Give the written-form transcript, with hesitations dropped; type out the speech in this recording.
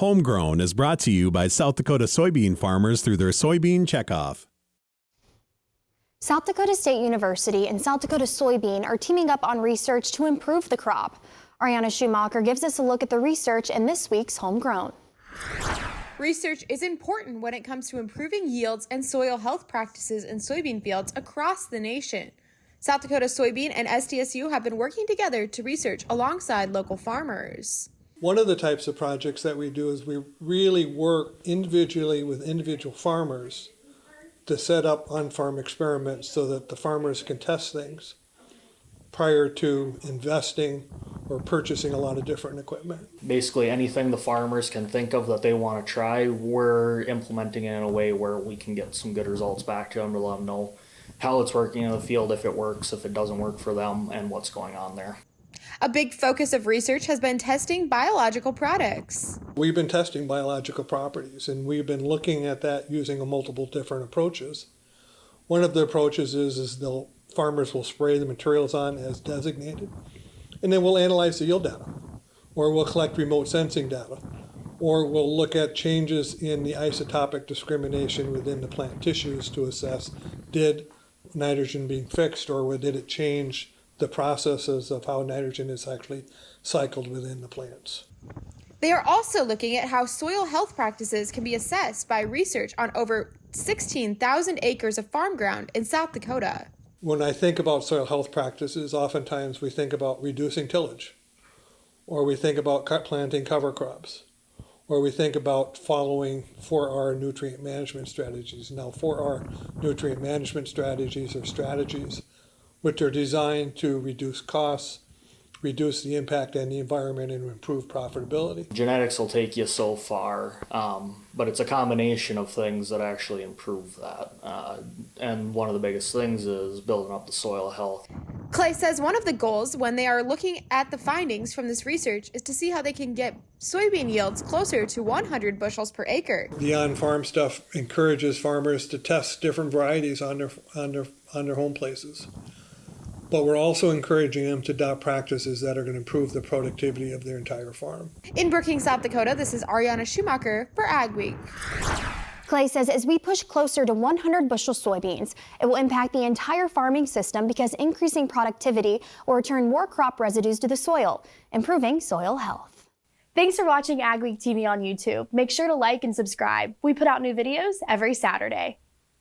Homegrown is brought to you by South Dakota soybean farmers through their soybean checkoff. South Dakota State University and South Dakota Soybean are teaming up on research to improve the crop. Ariana Schumacher gives us a look at the research in this week's Homegrown. Research is important when it comes to improving yields and soil health practices in soybean fields across the nation. South Dakota Soybean and SDSU have been working together to research alongside local farmers. One of the types of projects that we do is we really work individually with individual farmers to set up on-farm experiments so that the farmers can test things prior to investing or purchasing a lot of different equipment. Basically anything the farmers can think of that they want to try, we're implementing it in a way where we can get some good results back to them to let them know how it's working in the field, if it works, if it doesn't work for them, and what's going on there. A big focus of research has been testing biological products. We've been testing biological properties, and we've been looking at that using multiple different approaches. One of the approaches is the farmers will spray the materials on as designated, and then we'll analyze the yield data, or we'll collect remote sensing data, or we'll look at changes in the isotopic discrimination within the plant tissues to assess did nitrogen being fixed or did it change the processes of how nitrogen is actually cycled within the plants. They are also looking at how soil health practices can be assessed by research on over 16,000 acres of farm ground in South Dakota. When I think about soil health practices, oftentimes we think about reducing tillage, or we think about planting cover crops, or we think about following 4R nutrient management strategies. Now, 4R nutrient management strategies are strategies which are designed to reduce costs, reduce the impact on the environment, and improve profitability. Genetics will take you so far, but it's a combination of things that actually improve that. And one of the biggest things is building up the soil health. Clay says one of the goals when they are looking at the findings from this research is to see how they can get soybean yields closer to 100 bushels per acre. The on-farm stuff encourages farmers to test different varieties on their home places. But we're also encouraging them to adopt practices that are going to improve the productivity of their entire farm. In Brookings, South Dakota, this is Ariana Schumacher for AgWeek. Clay says as we push closer to 100 bushel soybeans, it will impact the entire farming system because increasing productivity will return more crop residues to the soil, improving soil health. Thanks for watching AgweekTV on YouTube. Make sure to like and subscribe. We put out new videos every Saturday.